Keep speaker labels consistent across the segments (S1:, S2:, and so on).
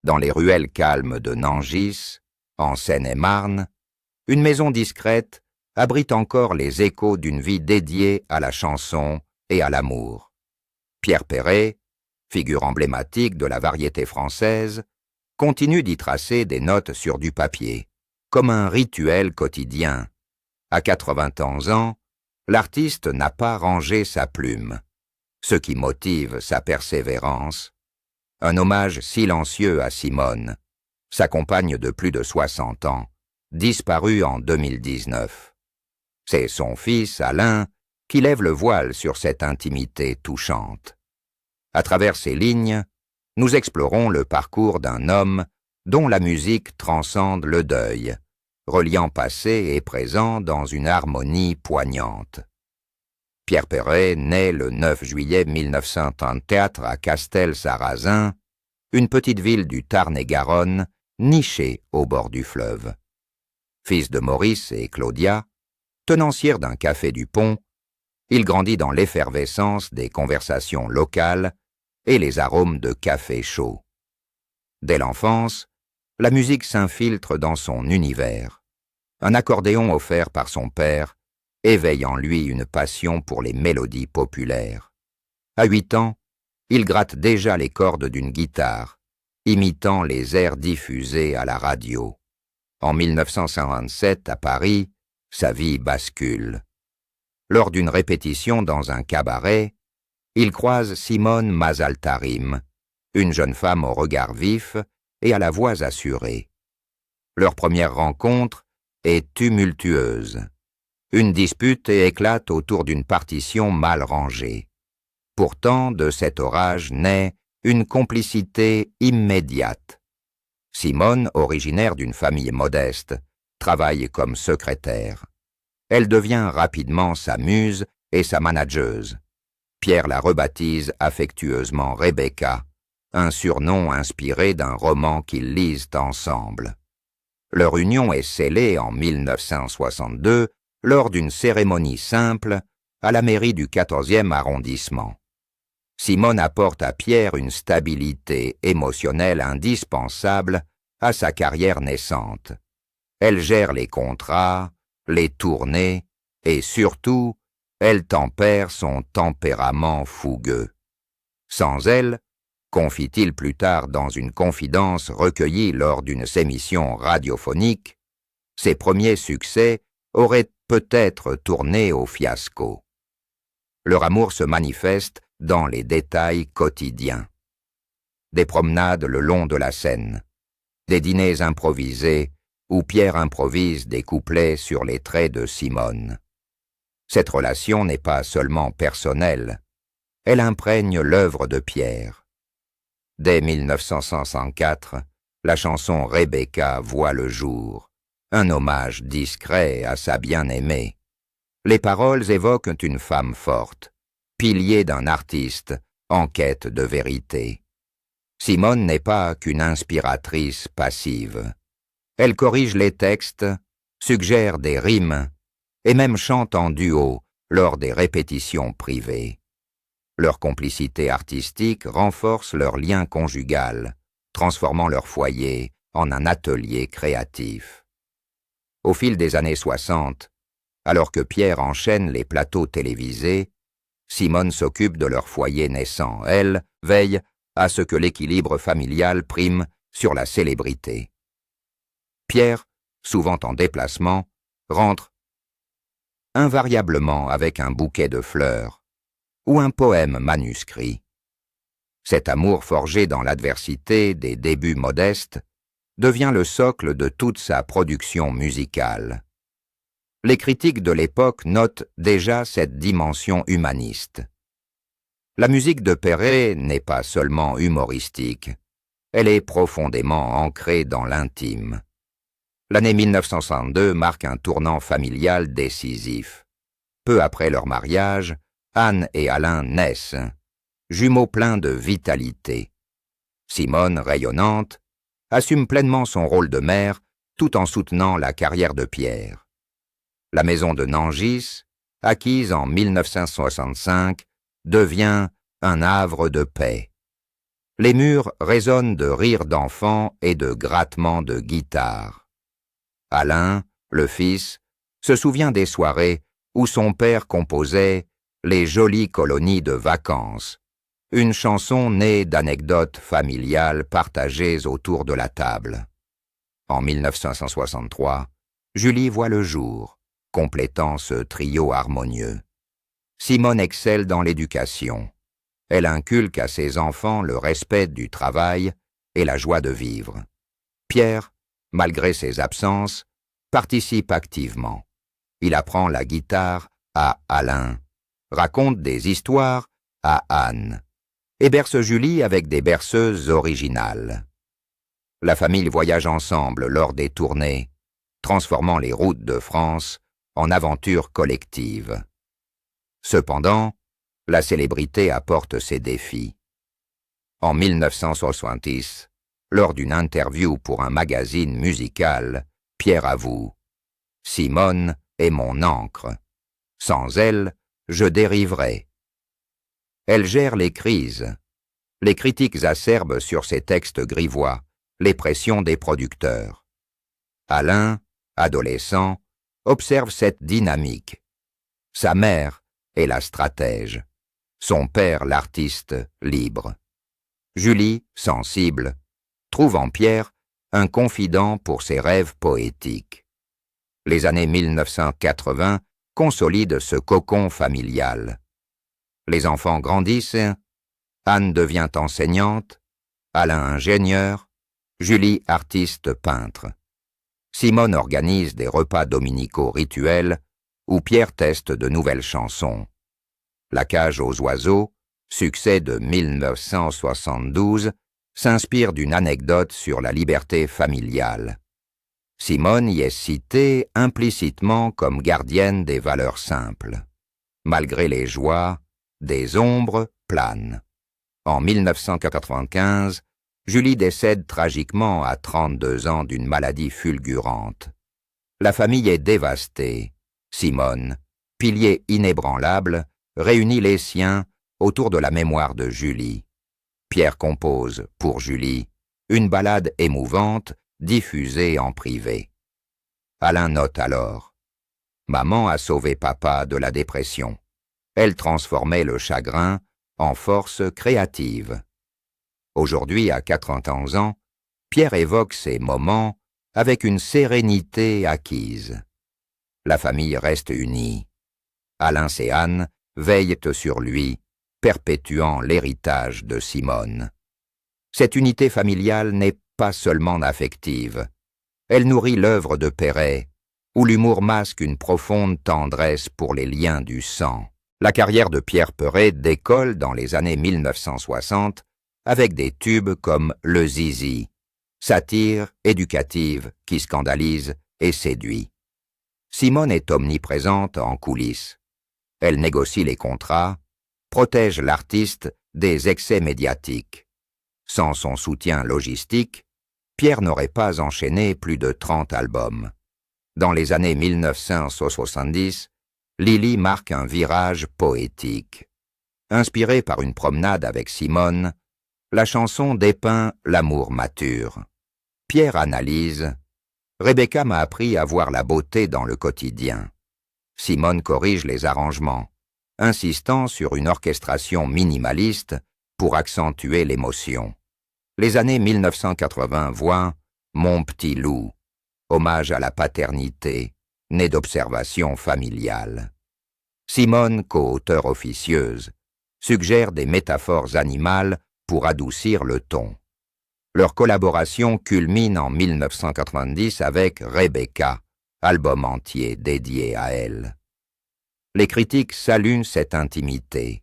S1: Dans les ruelles calmes de Nangis, en Seine-et-Marne, une maison discrète abrite encore les échos d'une vie dédiée à la chanson et à l'amour. Pierre Perret, figure emblématique de la variété française, continue d'y tracer des notes sur du papier, comme un rituel quotidien. À 80 ans, l'artiste n'a pas rangé sa plume, ce qui motive sa persévérance. Un hommage silencieux à Simone, sa compagne de plus de 60 ans, disparue en 2019. C'est son fils, Alain, qui lève le voile sur cette intimité touchante. À travers ces lignes, nous explorons le parcours d'un homme dont la musique transcende le deuil, reliant passé et présent dans une harmonie poignante. Pierre Perret naît le 9 juillet 1934 à Castel-Sarrazin, une petite ville du Tarn-et-Garonne, nichée au bord du fleuve. Fils de Maurice et Claudia, tenancière d'un café du Pont, il grandit dans l'effervescence des conversations locales et les arômes de café chaud. Dès l'enfance, la musique s'infiltre dans son univers. Un accordéon offert par son père éveille en lui une passion pour les mélodies populaires. À 8 ans, il gratte déjà les cordes d'une guitare, imitant les airs diffusés à la radio. En 1957, à Paris, sa vie bascule. Lors d'une répétition dans un cabaret, il croise Simone Mazaltarim, une jeune femme au regard vif et à la voix assurée. Leur première rencontre est tumultueuse. Une dispute éclate autour d'une partition mal rangée. Pourtant, de cet orage naît une complicité immédiate. Simone, originaire d'une famille modeste, travaille comme secrétaire. Elle devient rapidement sa muse et sa manageuse. Pierre la rebaptise affectueusement Rebecca, un surnom inspiré d'un roman qu'ils lisent ensemble. Leur union est scellée en 1962 lors d'une cérémonie simple à la mairie du 14e arrondissement. Simone apporte à Pierre une stabilité émotionnelle indispensable à sa carrière naissante. Elle gère les contrats, les tournées et surtout, elle tempère son tempérament fougueux. Sans elle, confie-t-il plus tard dans une confidence recueillie lors d'une émission radiophonique, ses premiers succès auraient peut-être tourné au fiasco. Leur amour se manifeste dans les détails quotidiens. Des promenades le long de la Seine, des dîners improvisés où Pierre improvise des couplets sur les traits de Simone. Cette relation n'est pas seulement personnelle, elle imprègne l'œuvre de Pierre. Dès 1964, la chanson Rebecca voit le jour, un hommage discret à sa bien-aimée. Les paroles évoquent une femme forte, pilier d'un artiste en quête de vérité. Simone n'est pas qu'une inspiratrice passive. Elle corrige les textes, suggère des rimes et même chante en duo lors des répétitions privées. Leur complicité artistique renforce leur lien conjugal, transformant leur foyer en un atelier créatif. Au fil des années 60, alors que Pierre enchaîne les plateaux télévisés, Simone s'occupe de leur foyer naissant. Elle veille à ce que l'équilibre familial prime sur la célébrité. Pierre, souvent en déplacement, rentre invariablement avec un bouquet de fleurs ou un poème manuscrit. Cet amour forgé dans l'adversité des débuts modestes devient le socle de toute sa production musicale. Les critiques de l'époque notent déjà cette dimension humaniste. La musique de Perret n'est pas seulement humoristique, elle est profondément ancrée dans l'intime. L'année 1962 marque un tournant familial décisif. Peu après leur mariage, Anne et Alain naissent, jumeaux pleins de vitalité. Simone, rayonnante, assume pleinement son rôle de mère tout en soutenant la carrière de Pierre. La maison de Nangis, acquise en 1965, devient un havre de paix. Les murs résonnent de rires d'enfants et de grattements de guitare. Alain, le fils, se souvient des soirées où son père composait « Les jolies colonies de vacances », une chanson née d'anecdotes familiales partagées autour de la table. En 1963, Julie voit le jour, complétant ce trio harmonieux. Simone excelle dans l'éducation. Elle inculque à ses enfants le respect du travail et la joie de vivre. Pierre, malgré ses absences, participe activement. Il apprend la guitare à Alain, raconte des histoires à Anne, et berce Julie avec des berceuses originales. La famille voyage ensemble lors des tournées, transformant les routes de France en aventures collectives. Cependant, la célébrité apporte ses défis. En 1970, lors d'une interview pour un magazine musical, Pierre avoue « Simone est mon encre. Sans elle, je dériverais. » Elle gère les crises. Les critiques acerbes sur ses textes grivois, les pressions des producteurs. Alain, adolescent, observe cette dynamique. Sa mère est la stratège, son père l'artiste libre. Julie, sensible, trouve en Pierre un confident pour ses rêves poétiques. Les années 1980 consolident ce cocon familial. Les enfants grandissent, Anne devient enseignante, Alain ingénieur, Julie artiste peintre. Simone organise des repas dominicaux rituels où Pierre teste de nouvelles chansons. La cage aux oiseaux, succès de 1972, s'inspire d'une anecdote sur la liberté familiale. Simone y est citée implicitement comme gardienne des valeurs simples. Malgré les joies, des ombres planent. En 1995, Julie décède tragiquement à 32 ans d'une maladie fulgurante. La famille est dévastée. Simone, pilier inébranlable, réunit les siens autour de la mémoire de Julie. Pierre compose, pour Julie, une ballade émouvante diffusée en privé. Alain note alors « Maman a sauvé papa de la dépression. Elle transformait le chagrin en force créative. » Aujourd'hui, à 91 ans, Pierre évoque ces moments avec une sérénité acquise. La famille reste unie. Alain et Anne veillent sur lui, perpétuant l'héritage de Simone. Cette unité familiale n'est pas seulement affective. Elle nourrit l'œuvre de Perret, où l'humour masque une profonde tendresse pour les liens du sang. La carrière de Pierre Perret décolle dans les années 1960 avec des tubes comme Le Zizi, satire éducative qui scandalise et séduit. Simone est omniprésente en coulisses. Elle négocie les contrats, protège l'artiste des excès médiatiques. Sans son soutien logistique, Pierre n'aurait pas enchaîné plus de 30 albums. Dans les années 1970, Lily marque un virage poétique. Inspirée par une promenade avec Simone, la chanson dépeint l'amour mature. Pierre analyse « Rebecca m'a appris à voir la beauté dans le quotidien. » Simone corrige les arrangements, insistant sur une orchestration minimaliste pour accentuer l'émotion. Les années 1980 voient « Mon petit loup », hommage à la paternité, né d'observations familiales. Simone, co-auteure officieuse, suggère des métaphores animales pour adoucir le ton. Leur collaboration culmine en 1990 avec Rebecca, album entier dédié à elle. Les critiques saluent cette intimité.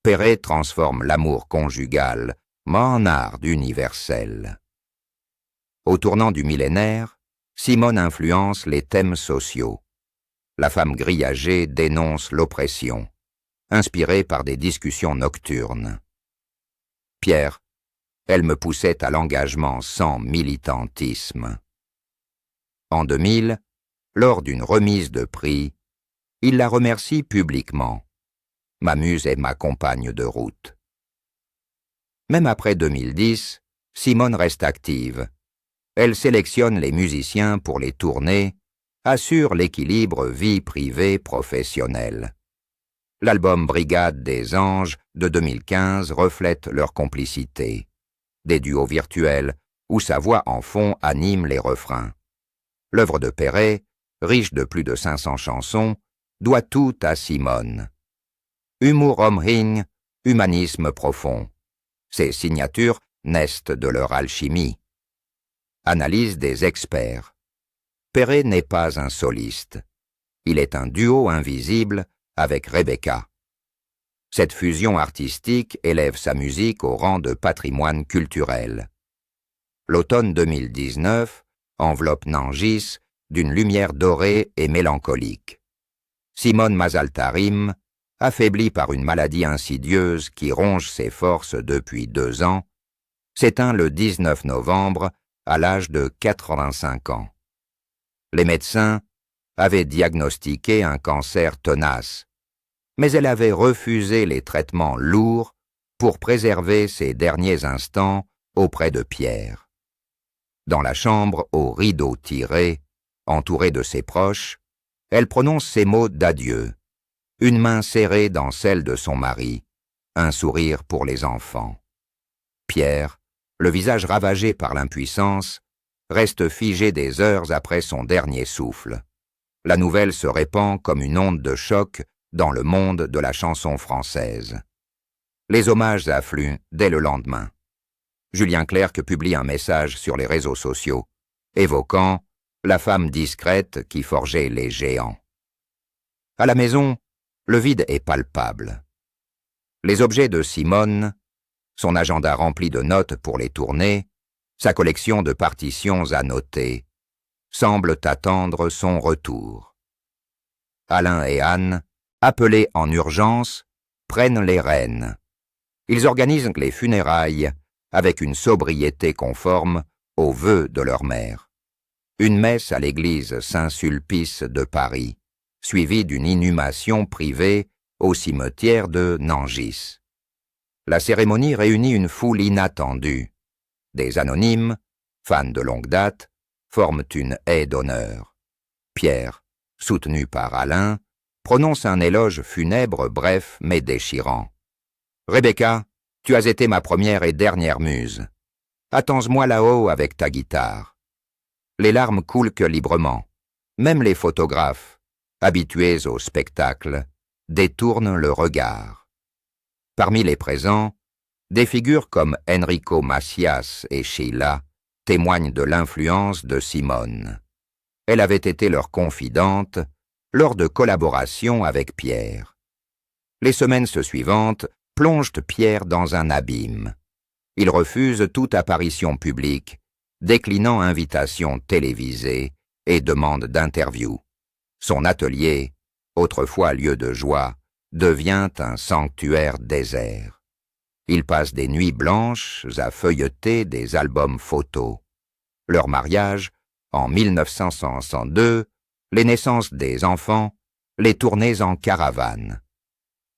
S1: Perret transforme l'amour conjugal en art d'universel. Au tournant du millénaire, Simone influence les thèmes sociaux. La femme grillagée dénonce l'oppression, inspirée par des discussions nocturnes. Pierre, elle me poussait à l'engagement sans militantisme. En 2000, lors d'une remise de prix, il la remercie publiquement. Ma muse est ma compagne de route. Même après 2010, Simone reste active. Elle sélectionne les musiciens pour les tournées, assure l'équilibre vie privée-professionnelle. L'album Brigade des Anges de 2015 reflète leur complicité. Des duos virtuels où sa voix en fond anime les refrains. L'œuvre de Perret, riche de plus de 500 chansons, doit tout à Simone. Humour omhing, humanisme profond. Ces signatures naissent de leur alchimie. Analyse des experts. Perret n'est pas un soliste. Il est un duo invisible avec Rebecca. Cette fusion artistique élève sa musique au rang de patrimoine culturel. L'automne 2019 enveloppe Nangis d'une lumière dorée et mélancolique. Simone Mazaltarim, affaiblie par une maladie insidieuse qui ronge ses forces depuis 2 ans, s'éteint le 19 novembre à l'âge de 85 ans. Les médecins avaient diagnostiqué un cancer tenace, mais elle avait refusé les traitements lourds pour préserver ses derniers instants auprès de Pierre. Dans la chambre aux rideaux tirés, entourée de ses proches, elle prononce ces mots d'adieu, une main serrée dans celle de son mari, un sourire pour les enfants. Pierre, le visage ravagé par l'impuissance, reste figé des heures après son dernier souffle. La nouvelle se répand comme une onde de choc dans le monde de la chanson française. Les hommages affluent dès le lendemain. Julien Clerc publie un message sur les réseaux sociaux, évoquant la femme discrète qui forgeait les géants. À la maison, le vide est palpable. Les objets de Simone, son agenda rempli de notes pour les tournées, sa collection de partitions annotées, semblent attendre son retour. Alain et Anne, appelés en urgence, prennent les rênes. Ils organisent les funérailles avec une sobriété conforme aux vœux de leur mère. Une messe à l'église Saint-Sulpice de Paris, suivie d'une inhumation privée au cimetière de Nangis. La cérémonie réunit une foule inattendue. Des anonymes, fans de longue date, forment une haie d'honneur. Pierre, soutenu par Alain, prononce un éloge funèbre bref mais déchirant. « Rebecca, tu as été ma première et dernière muse. Attends-moi là-haut avec ta guitare. » Les larmes coulent que librement. Même les photographes, habitués au spectacle, détournent le regard. Parmi les présents, des figures comme Enrico Macias et Sheila témoignent de l'influence de Simone. Elle avait été leur confidente lors de collaborations avec Pierre. Les semaines suivantes plongent Pierre dans un abîme. Il refuse toute apparition publique, déclinant invitations télévisées et demande d'interview. Son atelier, autrefois lieu de joie, devient un sanctuaire désert. Il passe des nuits blanches à feuilleter des albums photos. Leur mariage, en 1962, les naissances des enfants, les tournées en caravane.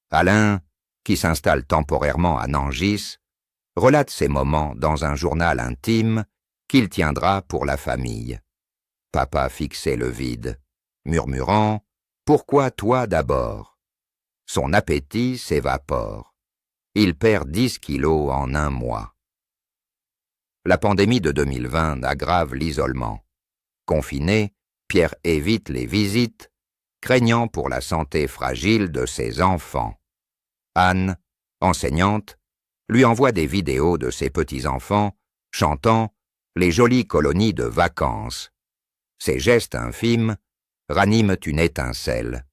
S1: Alain, qui s'installe temporairement à Nangis, relate ces moments dans un journal intime qu'il tiendra pour la famille. Papa fixait le vide, murmurant « Pourquoi toi d'abord ?» Son appétit s'évapore. Il perd 10 kilos en 1 mois. La pandémie de 2020 aggrave l'isolement. Confiné, Pierre évite les visites, craignant pour la santé fragile de ses enfants. Anne, enseignante, lui envoie des vidéos de ses petits-enfants chantant les jolies colonies de vacances. Ces gestes infimes raniment une étincelle.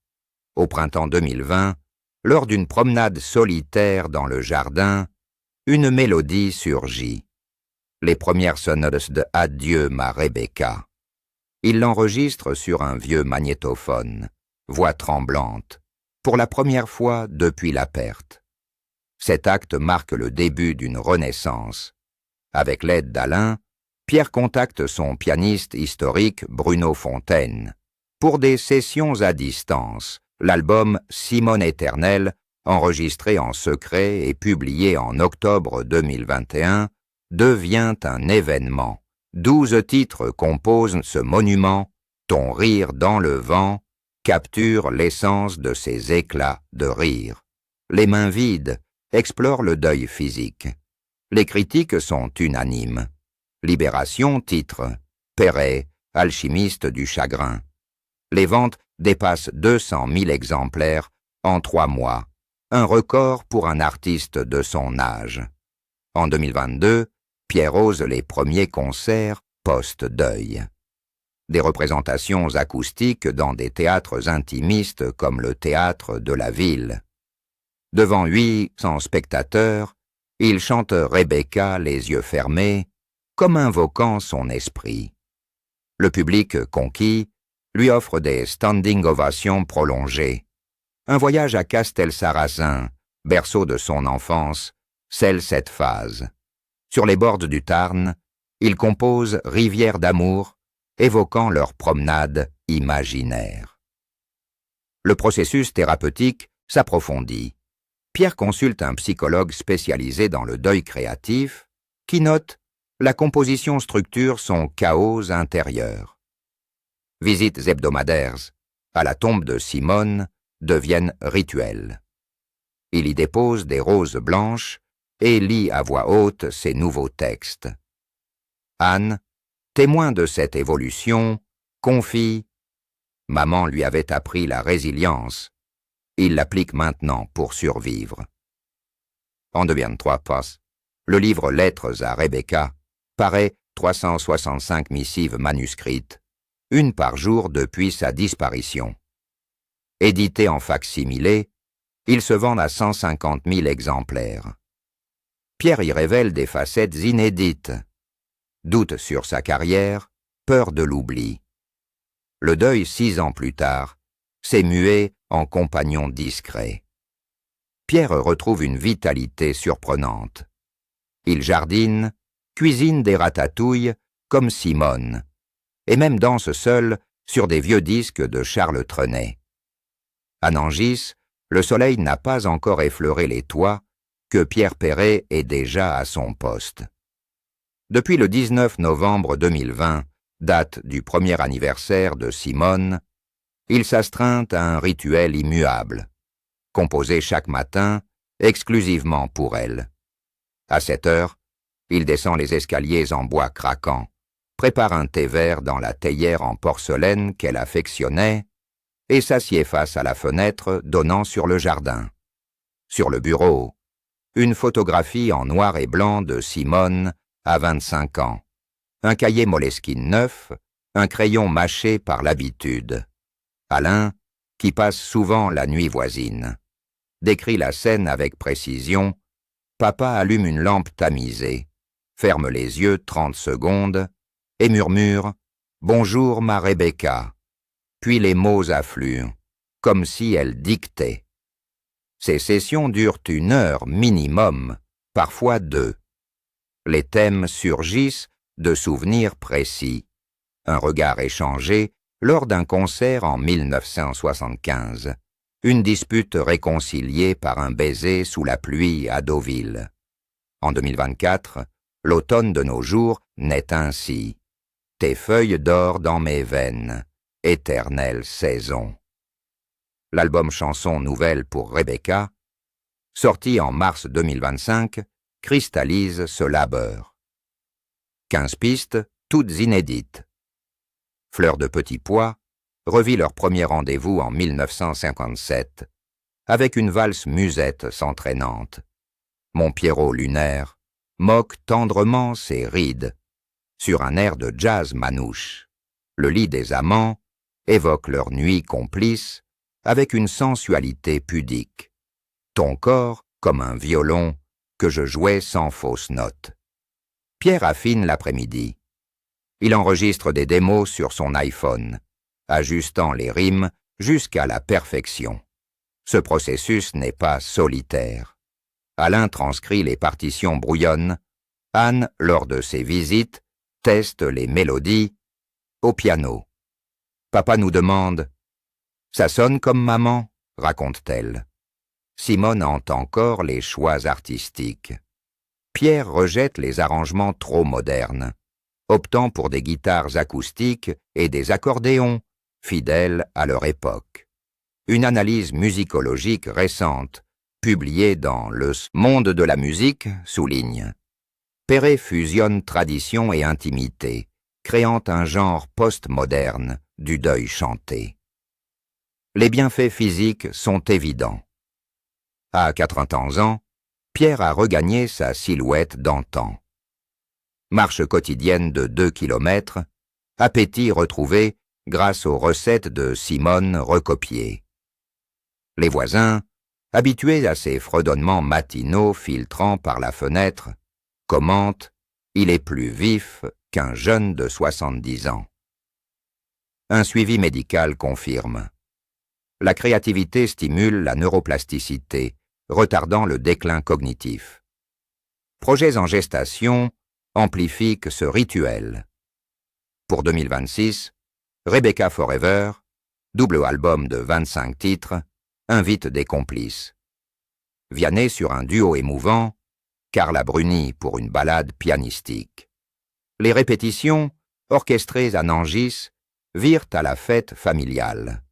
S1: Au printemps 2020, lors d'une promenade solitaire dans le jardin, une mélodie surgit. Les premières sonnettes de « Adieu ma Rebecca ». Il l'enregistre sur un vieux magnétophone, voix tremblante, pour la première fois depuis la perte. Cet acte marque le début d'une renaissance. Avec l'aide d'Alain, Pierre contacte son pianiste historique Bruno Fontaine pour des sessions à distance. L'album Simone éternelle enregistré en secret et publié en octobre 2021, devient un événement. 12 titres composent ce monument. Ton rire dans le vent capture l'essence de ces éclats de rire. Les mains vides explorent le deuil physique. Les critiques sont unanimes. Libération titre « Perret, alchimiste du chagrin ». Les ventes dépassent 200 000 exemplaires en 3 mois, un record pour un artiste de son âge. En 2022, Pierre ose les premiers concerts post-deuil. Des représentations acoustiques dans des théâtres intimistes comme le Théâtre de la Ville. Devant 800 spectateurs, il chante Rebecca les yeux fermés, comme invoquant son esprit. Le public conquis lui offre des standing ovations prolongées. Un voyage à Castelsarrasin, berceau de son enfance, scelle cette phase. Sur les bords du Tarn, il compose Rivière d'amour, évoquant leur promenade imaginaire. Le processus thérapeutique s'approfondit. Pierre consulte un psychologue spécialisé dans le deuil créatif qui note « La composition structure son chaos intérieur ». Visites hebdomadaires à la tombe de Simone deviennent rituels. Il y dépose des roses blanches et lit à voix haute ses nouveaux textes. Anne, témoin de cette évolution, confie « Maman lui avait appris la résilience. Il l'applique maintenant pour survivre. » En 2023 passe, le livre Lettres à Rebecca paraît 365 missives manuscrites, une par jour depuis sa disparition. Édité en fac-similé, il se vend à 150 000 exemplaires. Pierre y révèle des facettes inédites. Doute sur sa carrière, peur de l'oubli. Le deuil 6 ans plus tard s'est mué en compagnon discret. Pierre retrouve une vitalité surprenante. Il jardine, cuisine des ratatouilles comme Simone, et même danse seul sur des vieux disques de Charles Trenet. À Nangis, le soleil n'a pas encore effleuré les toits que Pierre Perret est déjà à son poste. Depuis le 19 novembre 2020, date du premier anniversaire de Simone, il s'astreint à un rituel immuable, composé chaque matin exclusivement pour elle. À 7 heures, il descend les escaliers en bois craquant, prépare un thé vert dans la théière en porcelaine qu'elle affectionnait et s'assied face à la fenêtre donnant sur le jardin. Sur le bureau, une photographie en noir et blanc de Simone à 25 ans, un cahier Moleskine neuf, un crayon mâché par l'habitude. Alain, qui passe souvent la nuit voisine, décrit la scène avec précision. Papa allume une lampe tamisée, ferme les yeux 30 secondes et murmure « Bonjour ma Rebecca », puis les mots affluent, comme si elle dictait. Ces sessions durent 1 heure minimum, parfois 2. Les thèmes surgissent de souvenirs précis. Un regard échangé lors d'un concert en 1975. Une dispute réconciliée par un baiser sous la pluie à Deauville. En 2024, l'automne de nos jours naît ainsi. Tes feuilles d'or dans mes veines, éternelle saison. L'album Chansons nouvelles pour Rebecca, sorti en mars 2025, cristallise ce labeur. 15 pistes, toutes inédites. Fleurs de Petit Pois revit leur premier rendez-vous en 1957, avec une valse musette s'entraînante. Mon Pierrot lunaire moque tendrement ses rides, sur un air de jazz manouche. Le lit des amants évoque leur nuit complice, avec une sensualité pudique. Ton corps comme un violon que je jouais sans fausse note. Pierre affine l'après-midi. Il enregistre des démos sur son iPhone, ajustant les rimes jusqu'à la perfection. Ce processus n'est pas solitaire. Alain transcrit les partitions brouillonnes. Anne, lors de ses visites, teste les mélodies au piano. Papa nous demande « Ça sonne comme maman ?» raconte-t-elle. Simone hante encore les choix artistiques. Pierre rejette les arrangements trop modernes, optant pour des guitares acoustiques et des accordéons, fidèles à leur époque. Une analyse musicologique récente, publiée dans Le Monde de la musique, souligne: Perret fusionne tradition et intimité, créant un genre post-moderne du deuil chanté. Les bienfaits physiques sont évidents. À 80 ans, Pierre a regagné sa silhouette d'antan. Marche quotidienne de 2 kilomètres, appétit retrouvé grâce aux recettes de Simone recopiées. Les voisins, habitués à ces fredonnements matinaux filtrant par la fenêtre, commentent: il est plus vif qu'un jeune de 70 ans. Un suivi médical confirme: la créativité stimule la neuroplasticité, retardant le déclin cognitif. Projets en gestation amplifient ce rituel. Pour 2026, Rebecca Forever, double album de 25 titres, invite des complices. Vianney sur un duo émouvant, Carla Bruni pour une ballade pianistique. Les répétitions, orchestrées à Nangis, virent à la fête familiale.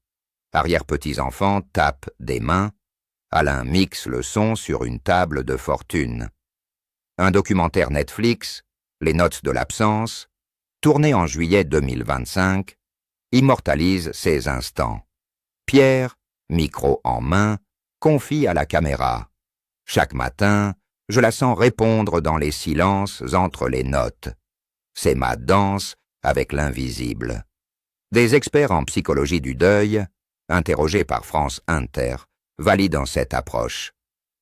S1: Arrière-petits-enfants tapent des mains, Alain mixe le son sur une table de fortune. Un documentaire Netflix, Les notes de l'absence, tourné en juillet 2025, immortalise ces instants. Pierre, micro en main, confie à la caméra: chaque matin, je la sens répondre dans les silences entre les notes. C'est ma danse avec l'invisible. Des experts en psychologie du deuil, interrogés par France Inter, valident cette approche.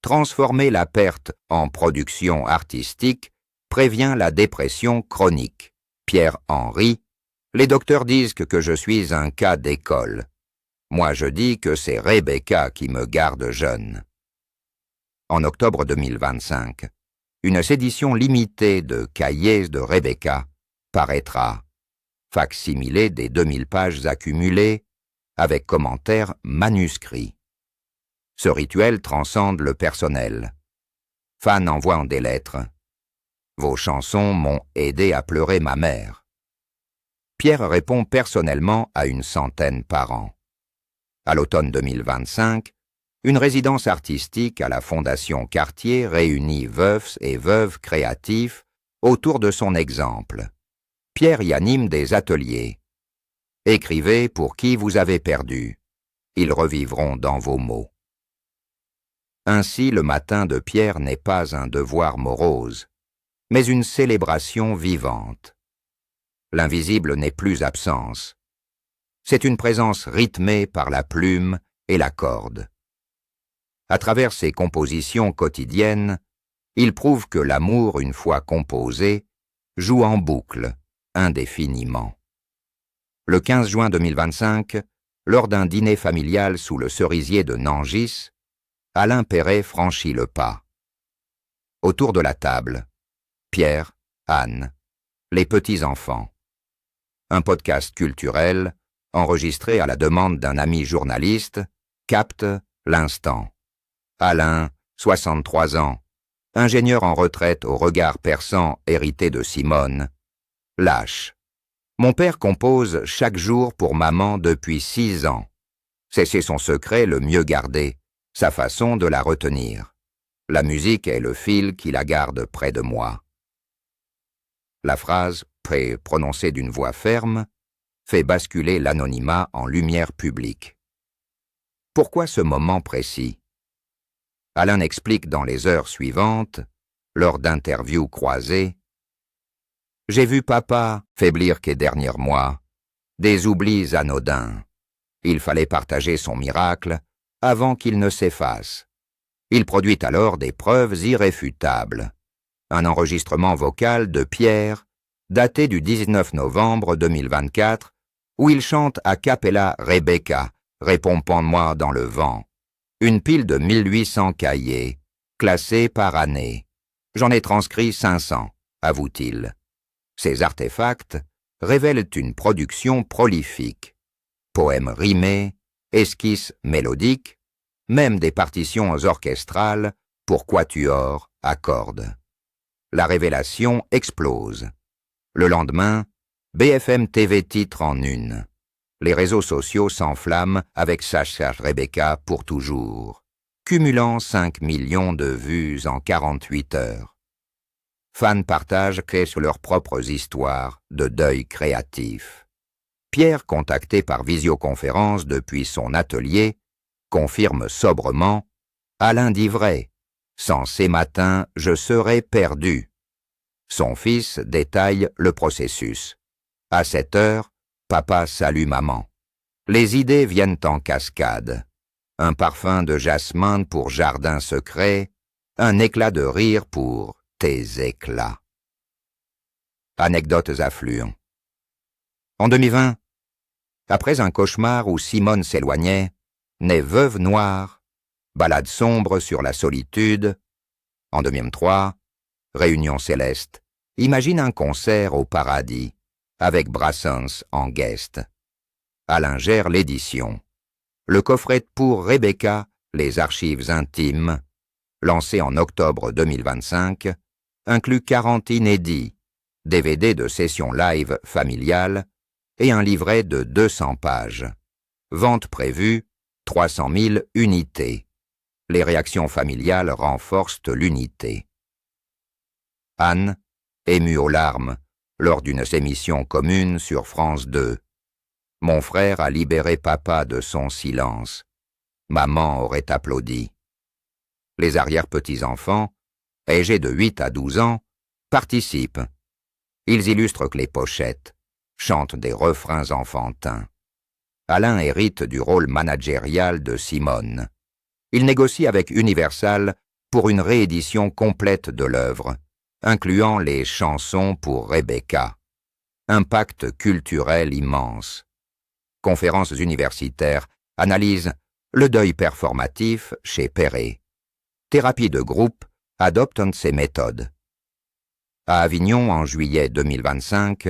S1: Transformer la perte en production artistique prévient la dépression chronique. Pierre Henry: les docteurs disent que je suis un cas d'école. Moi je dis que c'est Rebecca qui me garde jeune. En octobre 2025, une édition limitée de Cahiers de Rebecca paraîtra, facsimilé des 2000 pages accumulées, avec commentaires manuscrits. Ce rituel transcende le personnel. Fans envoient des lettres. Vos chansons m'ont aidé à pleurer ma mère. Pierre répond personnellement à une centaine par an. À l'automne 2025, une résidence artistique à la Fondation Cartier réunit veufs et veuves créatifs autour de son exemple. Pierre y anime des ateliers. Écrivez pour qui vous avez perdu. Ils revivront dans vos mots. Ainsi, le matin de Pierre n'est pas un devoir morose, mais une célébration vivante. L'invisible n'est plus absence. C'est une présence rythmée par la plume et la corde. À travers ses compositions quotidiennes, il prouve que l'amour, une fois composé, joue en boucle, indéfiniment. Le 15 juin 2025, lors d'un dîner familial sous le cerisier de Nangis, Alain Perret franchit le pas. Autour de la table, Pierre, Anne, les petits-enfants. Un podcast culturel, enregistré à la demande d'un ami journaliste, capte l'instant. Alain, 63 ans, ingénieur en retraite au regard perçant hérité de Simone, lâche. Mon père compose chaque jour pour maman depuis 6 ans. C'est son secret le mieux gardé, sa façon de la retenir. La musique est le fil qui la garde près de moi. La phrase, prononcée d'une voix ferme, fait basculer l'anonymat en lumière publique. Pourquoi ce moment précis? Alain explique dans les heures suivantes, lors d'interviews croisées: j'ai vu papa faiblir qu'est derniers mois, des oublis anodins. Il fallait partager son miracle avant qu'il ne s'efface. Il produit alors des preuves irréfutables. Un enregistrement vocal de Pierre, daté du 19 novembre 2024, où il chante a cappella Rebecca, répompant-moi dans le vent. Une pile de 1800 cahiers, classés par année. J'en ai transcrit 500, avoue-t-il. Ces artefacts révèlent une production prolifique. Poèmes rimés, esquisses mélodiques, même des partitions orchestrales pour quatuor à cordes. La révélation explose. Le lendemain, BFM TV titre en une. Les réseaux sociaux s'enflamment avec Sacha Rebecca pour toujours, cumulant 5 millions de vues en 48 heures. Fans partagent créent leurs propres histoires de deuil créatif. Pierre, contacté par visioconférence depuis son atelier, confirme sobrement « Alain dit vrai, sans ces matins, je serais perdu ». Son fils détaille le processus. À 7 heures, papa salue maman. Les idées viennent en cascade. Un parfum de jasmin pour jardin secret, un éclat de rire pour tes éclats. Anecdotes affluent. En 2020, après un cauchemar où Simone s'éloignait, naît Veuve Noire, balade sombre sur la solitude. En 2003, Réunion céleste, imagine un concert au paradis, avec Brassens en guest. Alain gère l'édition. Le coffret pour Rebecca, les archives intimes, lancé en octobre 2025, inclut 40 inédits, DVD de sessions live familiales et un livret de 200 pages. Vente prévue, 300 000 unités. Les réactions familiales renforcent l'unité. Anne, émue aux larmes, lors d'une émission commune sur France 2. Mon frère a libéré papa de son silence. Maman aurait applaudi. Les arrière-petits-enfants, âgés de 8 à 12 ans, participent. Ils illustrent que les pochettes, chantent des refrains enfantins. Alain hérite du rôle managérial de Simone. Il négocie avec Universal pour une réédition complète de l'œuvre, incluant les chansons pour Rebecca. Impact culturel immense. Conférences universitaires analysent le deuil performatif chez Perret. Thérapie de groupe adopte une de ses méthodes. À Avignon, en juillet 2025,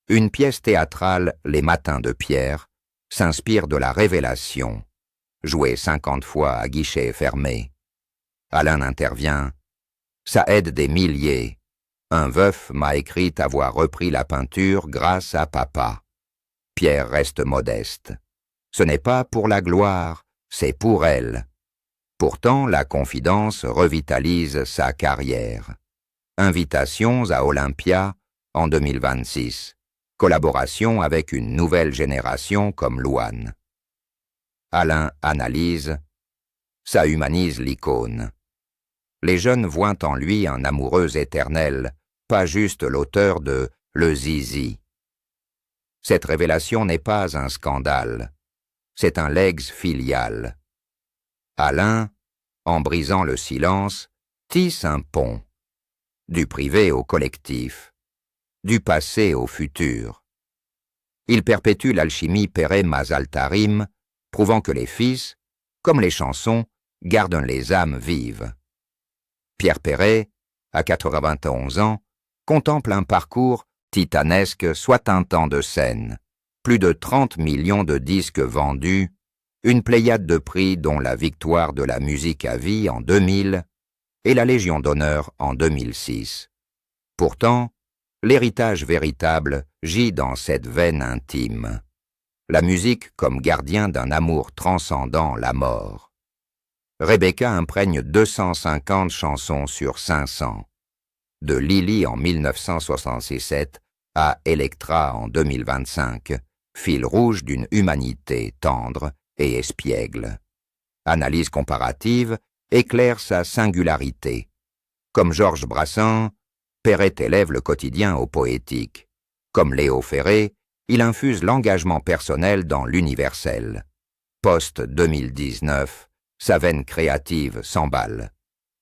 S1: une pièce théâtrale Les Matins de Pierre s'inspire de la révélation, jouée 50 fois à guichet fermé. Alain intervient. Ça aide des milliers. Un veuf m'a écrit avoir repris la peinture grâce à papa. Pierre reste modeste. Ce n'est pas pour la gloire, c'est pour elle. Pourtant, la confidence revitalise sa carrière. Invitations à Olympia en 2026. Collaboration avec une nouvelle génération comme Louane. Alain analyse. Ça humanise l'icône. Les jeunes voient en lui un amoureux éternel, pas juste l'auteur de Le Zizi. Cette révélation n'est pas un scandale, c'est un legs filial. Alain, en brisant le silence, tisse un pont, du privé au collectif, du passé au futur. Il perpétue l'alchimie Perret-Mazaltarim, prouvant que les fils, comme les chansons, gardent les âmes vives. Pierre Perret, à 91 ans, contemple un parcours titanesque, soit un temps de scène, plus de 30 millions de disques vendus, une pléiade de prix dont la victoire de la musique à vie en 2000 et la Légion d'honneur en 2006. Pourtant, l'héritage véritable gît dans cette veine intime. La musique comme gardien d'un amour transcendant la mort. Rebecca imprègne 250 chansons sur 500. De Lily en 1967 à Electra en 2025, fil rouge d'une humanité tendre et espiègle. Analyse comparative éclaire sa singularité. Comme Georges Brassens, Perret élève le quotidien au poétique. Comme Léo Ferré, il infuse l'engagement personnel dans l'universel. Post-2019, sa veine créative s'emballe.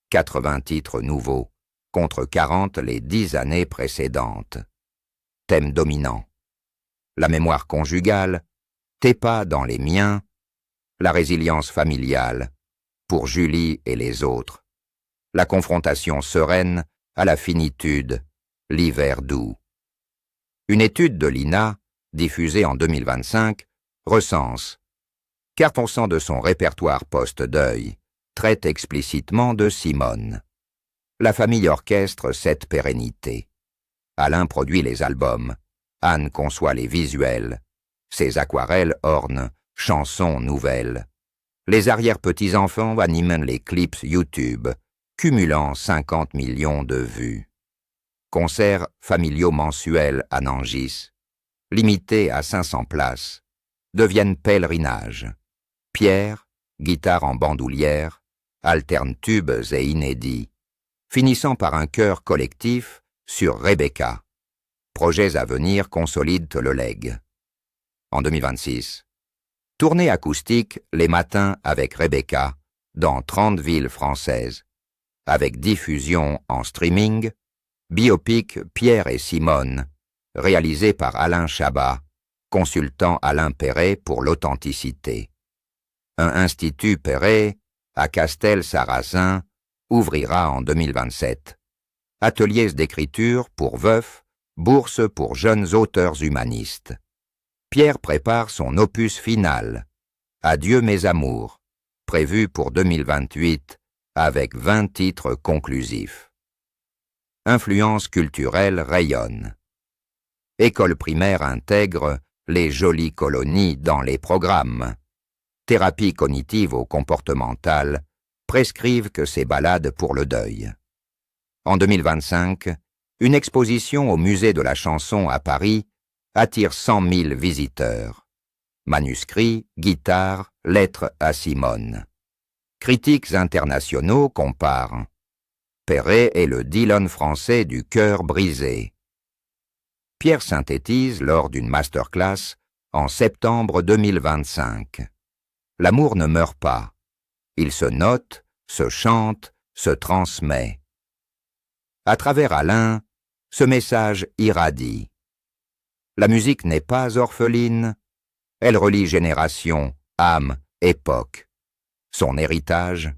S1: 80 titres nouveaux, contre 40 les 10 années précédentes. Thème dominant. La mémoire conjugale, tes pas dans les miens, la résilience familiale, pour Julie et les autres, la confrontation sereine à la finitude, l'hiver doux. Une étude de l'INA, diffusée en 2025, recense 4% de son répertoire post-deuil traite explicitement de Simone. La famille orchestre cette pérennité. Alain produit les albums, Anne conçoit les visuels, ses aquarelles ornent chansons nouvelles. Les arrière-petits-enfants animent les clips YouTube, cumulant 50 millions de vues. Concerts familiaux mensuels à Nangis, limités à 500 places, deviennent pèlerinages. Pierre, guitare en bandoulière, alterne tubes et inédits, finissant par un chœur collectif sur Rebecca. Projets à venir consolident le legs. En 2026, tournée acoustique les matins avec Rebecca dans 30 villes françaises, avec diffusion en streaming, biopic Pierre et Simone, réalisé par Alain Chabat, consultant Alain Perret pour l'authenticité. Un institut Perret à Castel-Sarrazin ouvrira en 2027. Ateliers d'écriture pour veufs, bourse pour jeunes auteurs humanistes. Pierre prépare son opus final, Adieu mes amours, prévu pour 2028 avec 20 titres conclusifs. Influence culturelle rayonne. École primaire intègre les jolies colonies dans les programmes. Thérapie cognitive ou comportementale prescrivent que ces balades pour le deuil. En 2025, une exposition au musée de la chanson à Paris attire 100 000 visiteurs. Manuscrits, guitares, lettres à Simone. Critiques internationaux comparent. Perret est le Dylan français du cœur brisé. Pierre synthétise lors d'une masterclass en septembre 2025. L'amour ne meurt pas. Il se note, se chante, se transmet. À travers Alain, ce message irradie. La musique n'est pas orpheline, elle relie générations, âmes, époques. Son héritage,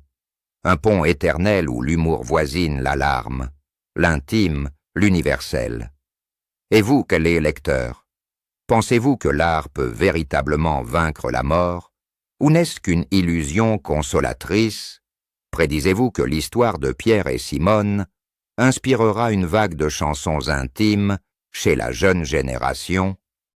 S1: un pont éternel où l'humour voisine l'alarme, l'intime, l'universel. Et vous, quel est lecteur? Pensez-vous que l'art peut véritablement vaincre la mort, ou n'est-ce qu'une illusion consolatrice? Prédisez-vous que l'histoire de Pierre et Simone inspirera une vague de chansons intimes chez la jeune génération?